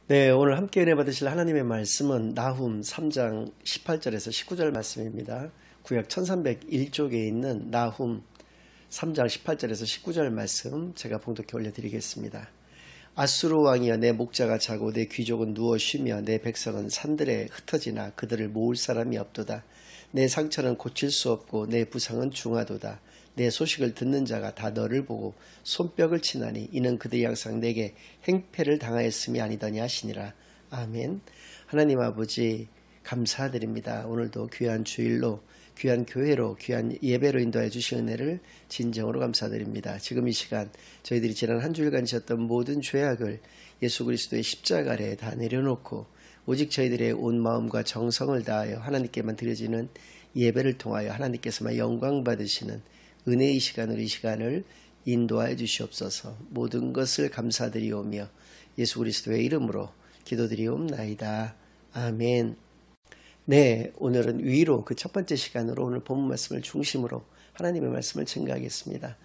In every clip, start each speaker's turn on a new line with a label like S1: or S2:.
S1: 네, 오늘 함께 은혜 받으실 하나님의 말씀은 나훔 3장 18절에서 19절 말씀입니다. 구약 1301쪽에 있는 나훔 3장 18절에서 19절 말씀 제가 봉독해 올려드리겠습니다. 아수르 왕이여, 내 목자가 자고 내 귀족은 누워 쉬며 내 백성은 산들에 흩어지나 그들을 모을 사람이 없도다. 내 상처는 고칠 수 없고 내 부상은 중하도다. 내 소식을 듣는 자가 다 너를 보고 손뼉을 치나니 이는 그들이 항상 내게 행패를 당하였음이 아니더냐 하시니라. 아멘. 하나님 아버지 감사드립니다. 오늘도 귀한 주일로, 귀한 교회로, 귀한 예배로 인도해 주신 은혜를 진정으로 감사드립니다. 지금 이 시간 저희들이 지난 한 주일간 지었던 모든 죄악을 예수 그리스도의 십자가 아래에 다 내려놓고 오직 저희들의 온 마음과 정성을 다하여 하나님께만 드려지는 예배를 통하여 하나님께서만 영광 받으시는 은혜의 시간으로 이 시간을 인도하여 주시옵소서. 모든 것을 감사드리오며 예수 그리스도의 이름으로 기도드리옵나이다. 아멘. 네, 오늘은 위로 그 첫 번째 시간으로 오늘 본문 말씀을 중심으로 하나님의 말씀을 증거하겠습니다.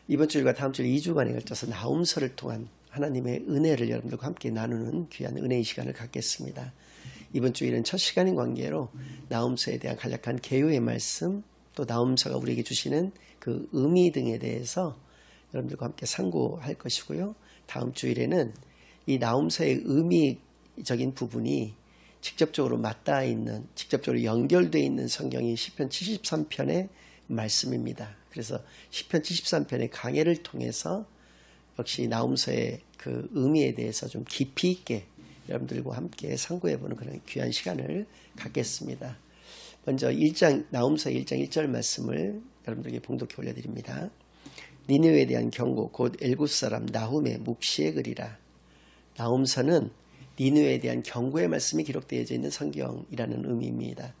S1: 이번 주일과 다음 주일 2주간에 걸쳐서 나훔서를 통한 하나님의 은혜를 여러분들과 함께 나누는 귀한 은혜의 시간을 갖겠습니다. 이번 주일은 첫 시간인 관계로 나훔서에 대한 간략한 개요의 말씀, 또 나훔서가 우리에게 주시는 그 의미 등에 대해서 여러분들과 함께 상고할 것이고요. 다음 주일에는 이 나훔서의 의미적인 부분이 직접적으로 맞닿아 있는, 직접적으로 연결되어 있는 성경이 시편 73편의 말씀입니다. 그래서 시편 73편의 강해를 통해서 역시 나훔서의 그 의미에 대해서 좀 깊이 있게 여러분들과 함께 상고해보는 그런 귀한 시간을 갖겠습니다. 먼저 나훔서 1장 1절 말씀을 여러분들에게 봉독해 올려드립니다. 니느웨에 대한 경고, 곧 엘굿 사람 나훔의 묵시의 글이라. 나훔서는 니느웨에 대한 경고의 말씀이 기록되어 있는 성경이라는 의미입니다.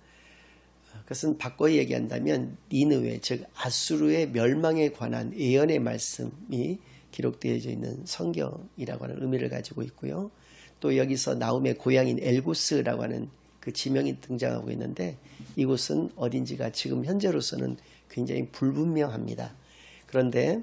S1: 그것은 바꿔 얘기한다면 니느웨, 즉 아수르의 멸망에 관한 예언의 말씀이 기록되어 있는 성경이라고 하는 의미를 가지고 있고요. 또 여기서 나훔의 고향인 엘구스라고 하는 그 지명이 등장하고 있는데 이곳은 어딘지가 지금 현재로서는 굉장히 불분명합니다. 그런데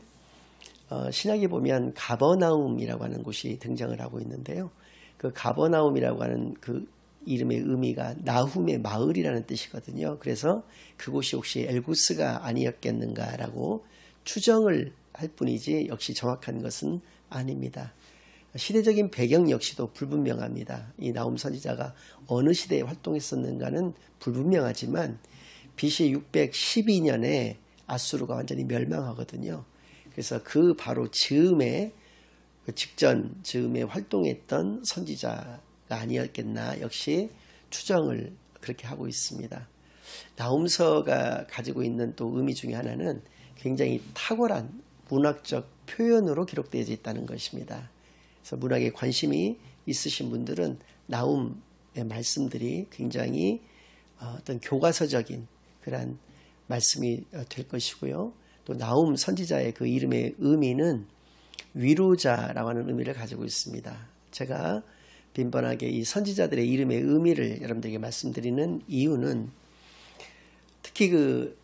S1: 신약에 보면 가버나움이라고 하는 곳이 등장을 하고 있는데요. 그 가버나움이라고 하는 그 이름의 의미가 나훔의 마을이라는 뜻이거든요. 그래서 그곳이 혹시 엘구스가 아니었겠는가라고 추정을 할 뿐이지 역시 정확한 것은 아닙니다. 시대적인 배경 역시도 불분명합니다. 이 나훔 선지자가 어느 시대에 활동했었는가는 불분명하지만 BC 612년에 아수르가 완전히 멸망하거든요. 그래서 그 바로 즈음에 활동했던 선지자가 아니었겠나 역시 추정을 그렇게 하고 있습니다. 나훔서가 가지고 있는 또 의미 중에 하나는 굉장히 탁월한 문학적 표현으로 기록되어 있다는 것입니다. 그래서 문학에 관심이 있으신 분들은 나훔의 말씀들이 굉장히 어떤 교과서적인 그런 말씀이 될 것이고요. 또 나훔 선지자의 그 이름의 의미는 위로자라고 하는 의미를 가지고 있습니다. 제가 빈번하게 이 선지자들의 이름의 의미를 여러분들에게 말씀드리는 이유는 특히 그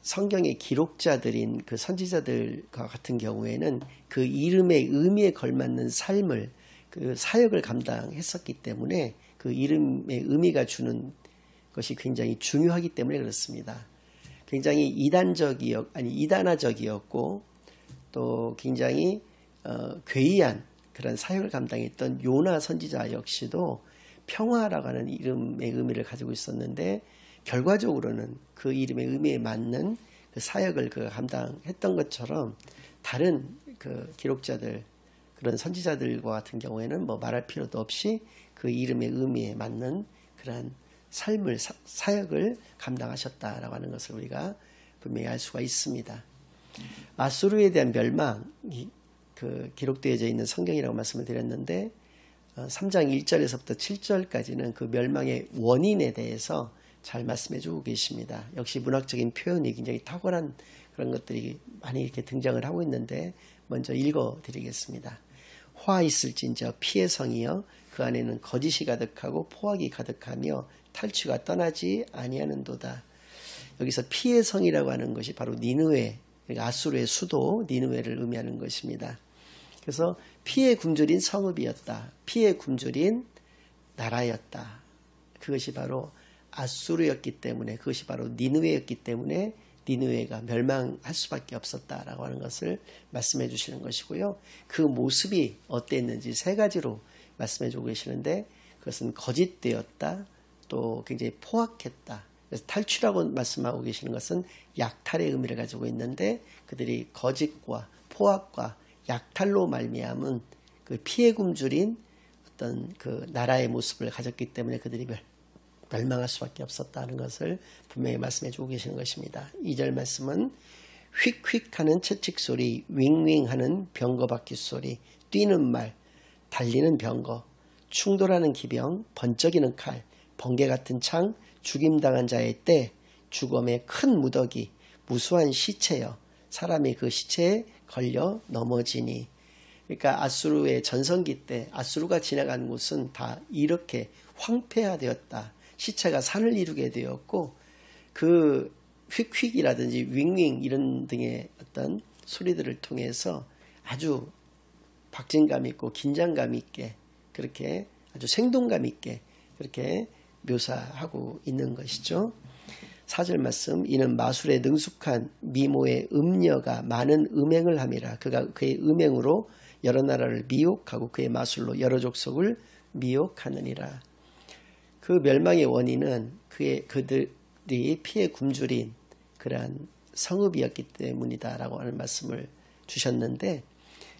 S1: 성경의 기록자들인 그 선지자들과 같은 경우에는 그 이름의 의미에 걸맞는 삶을, 그 사역을 감당했었기 때문에 그 이름의 의미가 주는 것이 굉장히 중요하기 때문에 그렇습니다. 굉장히 이단화적이었고 또 굉장히 괴이한 그런 사역을 감당했던 요나 선지자 역시도 평화라고 하는 이름의 의미를 가지고 있었는데 결과적으로는 그 이름의 의미에 맞는 그 사역을 감당했던 것처럼 다른 그 기록자들, 그런 선지자들과 같은 경우에는 뭐 말할 필요도 없이 그 이름의 의미에 맞는 그런 삶을, 사역을 감당하셨다라고 하는 것을 우리가 분명히 알 수가 있습니다. 아수르에 대한 멸망이 기록되어져 있는 성경이라고 말씀을 드렸는데 3장 1절에서부터 7절까지는 그 멸망의 원인에 대해서 잘 말씀해 주고 계십니다. 역시 문학적인 표현이 굉장히 탁월한 그런 것들이 많이 이렇게 등장을 하고 있는데 먼저 읽어 드리겠습니다. 화 있을진저 피의 성이여, 그 안에는 거짓이 가득하고 포악이 가득하며 탈취가 떠나지 아니하는도다. 여기서 피의 성이라고 하는 것이 바로 니느웨, 그러니까 아수르의 수도 니느웨를 의미하는 것입니다. 그래서 피에 굶주린 성읍이었다. 피에 굶주린 나라였다. 그것이 바로 아수르였기 때문에, 그것이 바로 니느웨였기 때문에 니느웨가 멸망할 수밖에 없었다라고 하는 것을 말씀해 주시는 것이고요. 그 모습이 어땠는지 세 가지로 말씀해 주고 계시는데, 그것은 거짓되었다, 또 굉장히 포악했다. 그래서 탈취라고 말씀하고 계시는 것은 약탈의 의미를 가지고 있는데, 그들이 거짓과 포악과 약탈로 말미암은 그 피해 굶주린 어떤 그 나라의 모습을 가졌기 때문에 그들이 멸망할 수밖에 없었다는 것을 분명히 말씀해 주고 계시는 것입니다. 2절 말씀은 휙휙 하는 채찍 소리, 윙윙 하는 병거 바퀴 소리, 뛰는 말, 달리는 병거, 충돌하는 기병, 번쩍이는 칼, 번개 같은 창, 죽임당한 자의 때, 죽음의 큰 무더기, 무수한 시체여 사람이 그 시체에 걸려 넘어지니. 그러니까 아수르의 전성기 때 아수르가 지나간 곳은 다 이렇게 황폐화되었다. 시체가 산을 이루게 되었고, 그 휙휙이라든지 윙윙 이런 등의 어떤 소리들을 통해서 아주 박진감 있고 긴장감 있게, 그렇게 아주 생동감 있게 그렇게 묘사하고 있는 것이죠. 4절 말씀, 이는 마술에 능숙한 미모의 음녀가 많은 음행을 함이라. 그가 그의 음행으로 여러 나라를 미혹하고 그의 마술로 여러 족속을 미혹하느니라. 그 멸망의 원인은 그들이 피해 굶주린 그러한 성읍이었기 때문이다라고 하는 말씀을 주셨는데,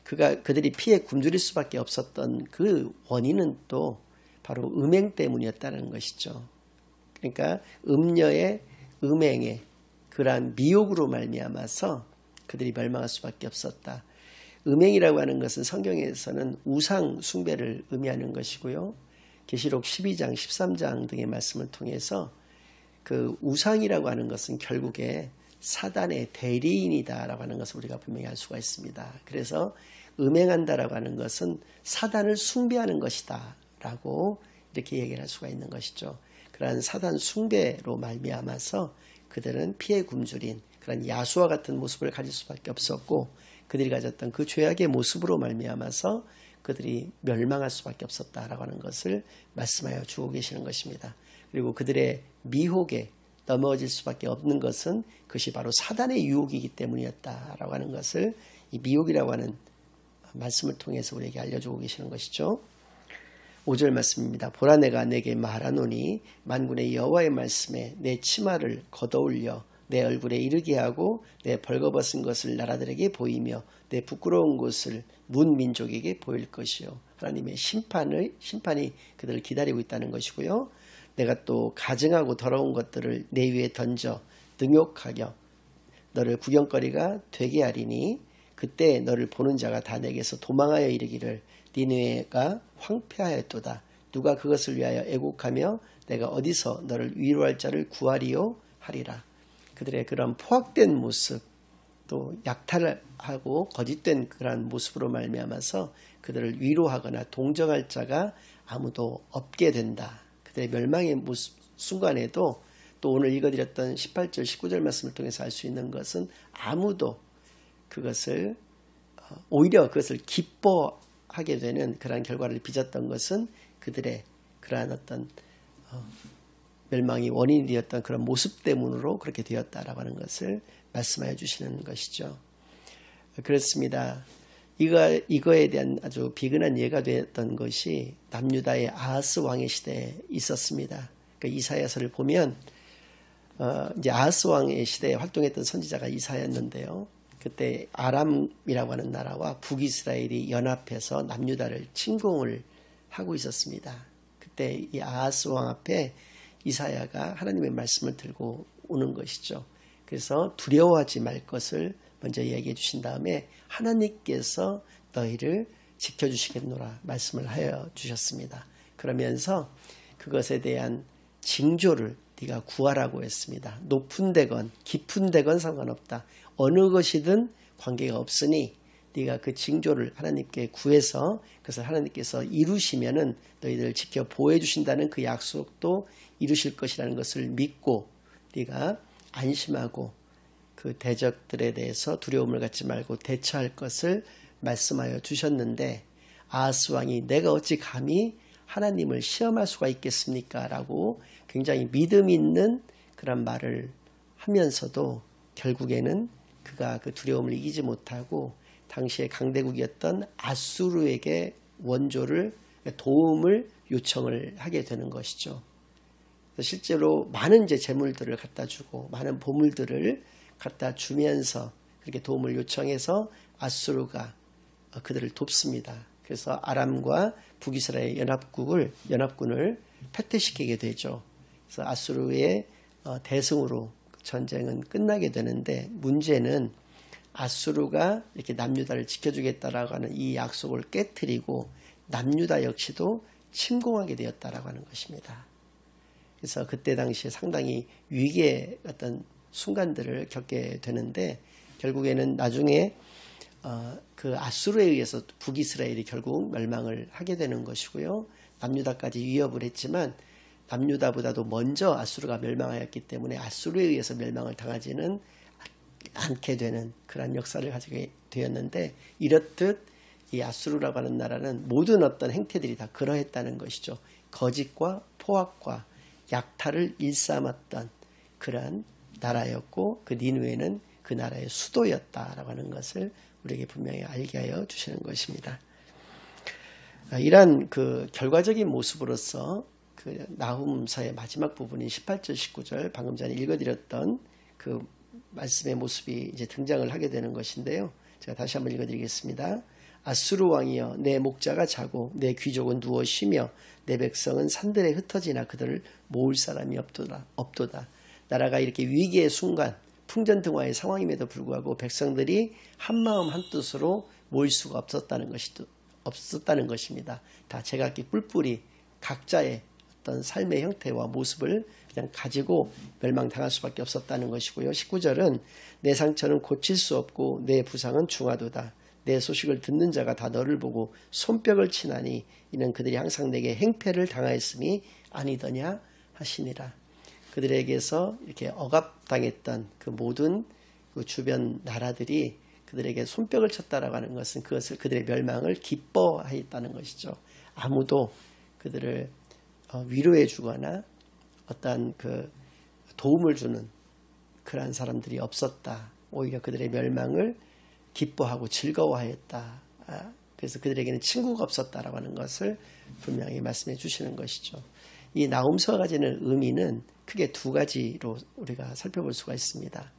S1: 그들이 피해 굶주릴 수밖에 없었던 그 원인은 또 바로 음행 때문이었다는 것이죠. 그러니까 음녀의 음행에 그러한 미혹으로 말미암아서 그들이 멸망할 수밖에 없었다. 음행이라고 하는 것은 성경에서는 우상 숭배를 의미하는 것이고요. 계시록 12장, 13장 등의 말씀을 통해서 그 우상이라고 하는 것은 결국에 사단의 대리인이다라고 하는 것을 우리가 분명히 알 수가 있습니다. 그래서 음행한다라고 하는 것은 사단을 숭배하는 것이다 라고 이렇게 얘기를 할 수가 있는 것이죠. 그러한 사단 숭배로 말미암아서 그들은 피해 굶주린 그런 야수와 같은 모습을 가질 수밖에 없었고, 그들이 가졌던 그 죄악의 모습으로 말미암아서 그들이 멸망할 수밖에 없었다라고 하는 것을 말씀하여 주고 계시는 것입니다. 그리고 그들의 미혹에 넘어질 수밖에 없는 것은 그것이 바로 사단의 유혹이기 때문이었다라고 하는 것을 이 미혹이라고 하는 말씀을 통해서 우리에게 알려주고 계시는 것이죠. 5절 말씀입니다. 보라, 내가 내게 말하노니 만군의 여호와의 말씀에 내 치마를 걷어올려 내 얼굴에 이르게 하고 내 벌거벗은 것을 나라들에게 보이며 내 부끄러운 곳을 문 민족에게 보일 것이요. 하나님의 심판이 그들을 기다리고 있다는 것이고요. 내가 또 가증하고 더러운 것들을 내 위에 던져 능욕하여 너를 구경거리가 되게 하리니, 그때 너를 보는 자가 다 내게서 도망하여 이르기를 니느웨가 황폐하였도다. 누가 그것을 위하여 애곡하며 내가 어디서 너를 위로할 자를 구하리요 하리라. 그들의 그런 포악된 모습, 또 약탈하고 거짓된 그러한 모습으로 말미암아서 그들을 위로하거나 동정할 자가 아무도 없게 된다. 그들의 멸망의 순간에도 또 오늘 읽어드렸던 18절 19절 말씀을 통해서 알 수 있는 것은 아무도 그것을 오히려 그것을 기뻐하게 되는 그러한 결과를 빚었던 것은 그들의 그러한 어떤 멸망이 원인이 되었던 그런 모습 때문으로 그렇게 되었다라고 하는 것을 말씀하여 주시는 것이죠. 그렇습니다. 이거에 대한 아주 비근한 예가 되었던 것이 남유다의 아하스 왕의 시대에 있었습니다. 그러니까 이사야서를 보면 이제 아하스 왕의 시대에 활동했던 선지자가 이사야였는데요. 그때 아람이라고 하는 나라와 북이스라엘이 연합해서 남유다를 침공을 하고 있었습니다. 그때 이 아하스 왕 앞에 이사야가 하나님의 말씀을 들고 오는 것이죠. 그래서 두려워하지 말 것을 먼저 얘기해 주신 다음에 하나님께서 너희를 지켜주시겠노라 말씀을 하여 주셨습니다. 그러면서 그것에 대한 징조를 네가 구하라고 했습니다. 높은 데건 깊은 데건 상관없다. 어느 것이든 관계가 없으니 네가 그 징조를 하나님께 구해서 그것을 하나님께서 이루시면은 너희들을 지켜 보호해 주신다는 그 약속도 이루실 것이라는 것을 믿고 네가 안심하고 그 대적들에 대해서 두려움을 갖지 말고 대처할 것을 말씀하여 주셨는데 아하스 왕이 내가 어찌 감히 하나님을 시험할 수가 있겠습니까? 라고 굉장히 믿음 있는 그런 말을 하면서도 결국에는 그가 그 두려움을 이기지 못하고 당시의 강대국이었던 아수르에게 원조를 도움을 요청을 하게 되는 것이죠. 실제로 많은 이제 재물들을 갖다 주고 많은 보물들을 갖다 주면서 그렇게 도움을 요청해서 아수르가 그들을 돕습니다. 그래서 아람과 북이스라엘 연합군을 패퇴시키게 되죠. 그래서 아수르의 대승으로 전쟁은 끝나게 되는데 문제는 아수르가 이렇게 남유다를 지켜주겠다라고 하는 이 약속을 깨뜨리고 남유다 역시도 침공하게 되었다라고 하는 것입니다. 그래서 그때 당시에 상당히 위기의 어떤 순간들을 겪게 되는데 결국에는 나중에 그 아수르에 의해서 북이스라엘이 결국 멸망을 하게 되는 것이고요. 남유다까지 위협을 했지만 남유다보다도 먼저 아수르가 멸망하였기 때문에 아수르에 의해서 멸망을 당하지는 않게 되는 그런 역사를 가지게 되었는데 이렇듯 이 아수르라고 하는 나라는 모든 어떤 행태들이 다 그러했다는 것이죠. 거짓과 포악과 약탈을 일삼았던 그러한 나라였고 그 니느웨는 그 나라의 수도였다라고 하는 것을 우리에게 분명히 알게 하여 주시는 것입니다. 이러한 그 결과적인 모습으로서 그 나훔서의 마지막 부분인 18절 19절 방금 전에 읽어드렸던 그 말씀의 모습이 이제 등장을 하게 되는 것인데요. 제가 다시 한번 읽어드리겠습니다. 아수르 왕이여 내 목자가 자고 내 귀족은 누워 쉬며 내 백성은 산들에 흩어지나 그들을 모을 사람이 없도다. 나라가 이렇게 위기의 순간 풍전등화의 상황임에도 불구하고 백성들이 한마음 한뜻으로 모일 수가 없었다는 것입니다. 다 제각기 뿔뿔이 각자의 어떤 삶의 형태와 모습을 그냥 가지고 멸망당할 수밖에 없었다는 것이고요. 19절은 내 상처는 고칠 수 없고 내 부상은 중하도다. 내 소식을 듣는 자가 다 너를 보고 손뼉을 치나니 이는 그들이 항상 내게 행패를 당하였음이 아니더냐 하시니라. 그들에게서 이렇게 억압당했던 그 모든 그 주변 나라들이 그들에게 손뼉을 쳤다라고 하는 것은 그것을 그들의 멸망을 기뻐하였다는 것이죠. 아무도 그들을 위로해 주거나 어떤 그 도움을 주는 그러한 사람들이 없었다. 오히려 그들의 멸망을 기뻐하고 즐거워하였다. 그래서 그들에게는 친구가 없었다라고 하는 것을 분명히 말씀해 주시는 것이죠. 이 나훔서가 가지는 의미는 크게 두 가지로 우리가 살펴볼 수가 있습니다.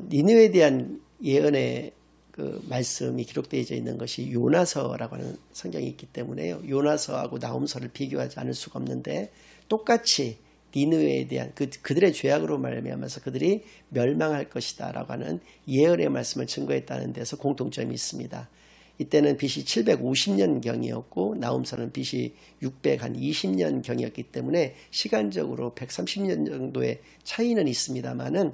S1: 니느웨에 대한 예언의 그 말씀이 기록되어 있는 것이 요나서라고 하는 성경이 있기 때문에요. 요나서하고 나훔서를 비교하지 않을 수가 없는데 똑같이 니느웨에 대한 그들의 죄악으로 말미암아서 그들이 멸망할 것이다라고 하는 예언의 말씀을 증거했다는 데서 공통점이 있습니다. 이때는 BC 750년경이었고 나훔서는 BC 620년경이었기 때문에 시간적으로 130년 정도의 차이는 있습니다만은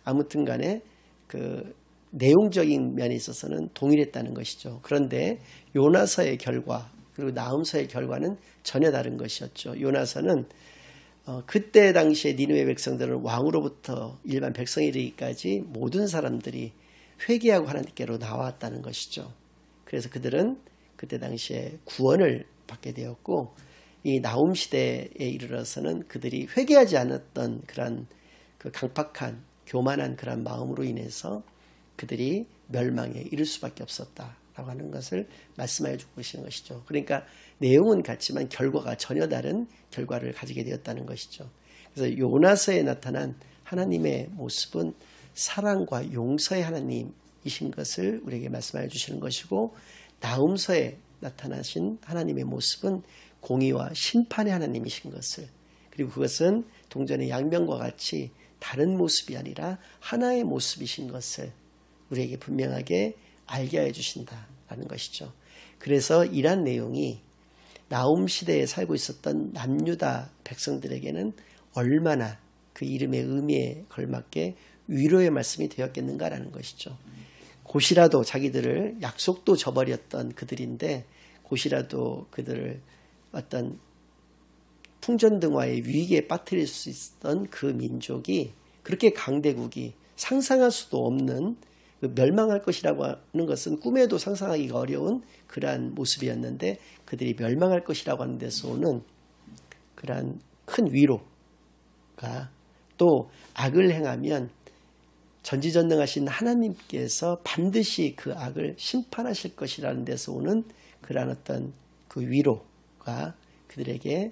S1: 아무튼 간에 그 내용적인 면에 있어서는 동일했다는 것이죠. 그런데 요나서의 결과 그리고 나훔서의 결과는 전혀 다른 것이었죠. 요나서는 그때 당시에 니느웨 백성들은 왕으로부터 일반 백성이 되기까지 모든 사람들이 회개하고 하나님께로 나왔다는 것이죠. 그래서 그들은 그때 당시에 구원을 받게 되었고 이 나훔 시대에 이르러서는 그들이 회개하지 않았던 그런 그 강팍한 교만한 그런 마음으로 인해서 그들이 멸망에 이를 수밖에 없었다라고 하는 것을 말씀하여 주고 계시는 것이죠. 그러니까 내용은 같지만 결과가 전혀 다른 결과를 가지게 되었다는 것이죠. 그래서 요나서에 나타난 하나님의 모습은 사랑과 용서의 하나님이신 것을 우리에게 말씀하여 주시는 것이고 나훔서에 나타나신 하나님의 모습은 공의와 심판의 하나님이신 것을 그리고 그것은 동전의 양면과 같이 다른 모습이 아니라 하나의 모습이신 것을 우리에게 분명하게 알게 해 주신다라는 것이죠. 그래서 이러한 내용이 나훔 시대에 살고 있었던 남유다 백성들에게는 얼마나 그 이름의 의미에 걸맞게 위로의 말씀이 되었겠는가라는 것이죠. 곧이라도 자기들을 약속도 저버렸던 그들인데 곧이라도 그들을 어떤 풍전등화의 위기에 빠뜨릴 수 있었던 그 민족이 그렇게 강대국이 상상할 수도 없는 그 멸망할 것이라고 하는 것은 꿈에도 상상하기가 어려운 그러한 모습이었는데 그들이 멸망할 것이라고 하는 데서 오는 그러한 큰 위로가 또 악을 행하면 전지전능하신 하나님께서 반드시 그 악을 심판하실 것이라는 데서 오는 그러한 어떤 그 위로가 그들에게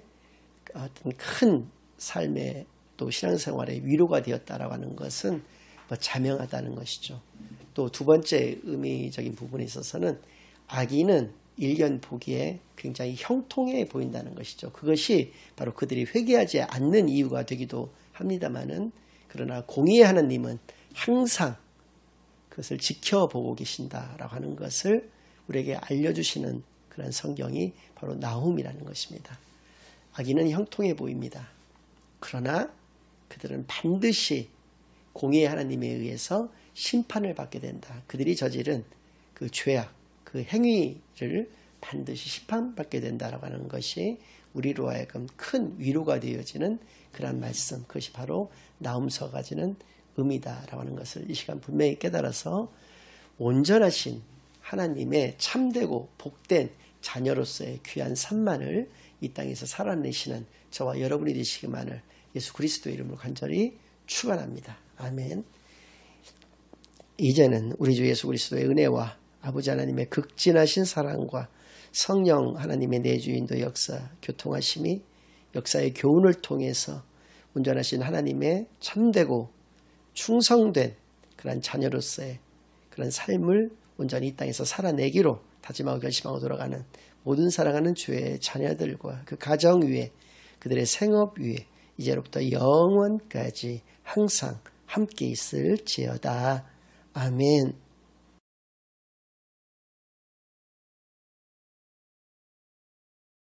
S1: 어떤 큰 삶의 또 신앙생활의 위로가 되었다라고 하는 것은 자명하다는 것이죠. 또 두 번째 의미적인 부분에 있어서는 악인은 일견 보기에 굉장히 형통해 보인다는 것이죠. 그것이 바로 그들이 회개하지 않는 이유가 되기도 합니다마는 그러나 공의의 하나님은 항상 그것을 지켜보고 계신다라고 하는 것을 우리에게 알려주시는 그런 성경이 바로 나훔이라는 것입니다. 악인은 형통해 보입니다. 그러나 그들은 반드시 공의의 하나님에 의해서 심판을 받게 된다. 그들이 저지른 그 죄악, 그 행위를 반드시 심판받게 된다라고 하는 것이 우리로 하여금 큰 위로가 되어지는 그런 말씀, 그것이 바로 나훔서가 가지는 의미다라고 하는 것을 이 시간 분명히 깨달아서 온전하신 하나님의 참되고 복된 자녀로서의 귀한 삶만을 이 땅에서 살아내시는 저와 여러분이 되시기만을 예수 그리스도의 이름으로 간절히 축원합니다. 아멘. 이제는 우리 주 예수 그리스도의 은혜와 아버지 하나님의 극진하신 사랑과 성령 하나님의 내주인도 역사, 교통하심이 역사의 교훈을 통해서 온전하신 하나님의 참되고 충성된 그런 자녀로서의 그런 삶을 온전히 이 땅에서 살아내기로 다짐하고 결심하고 돌아가는 모든 사랑하는 주의 자녀들과 그 가정 위에 그들의 생업 위에 이제로부터 영원까지 항상 함께 있을지어다. 아멘.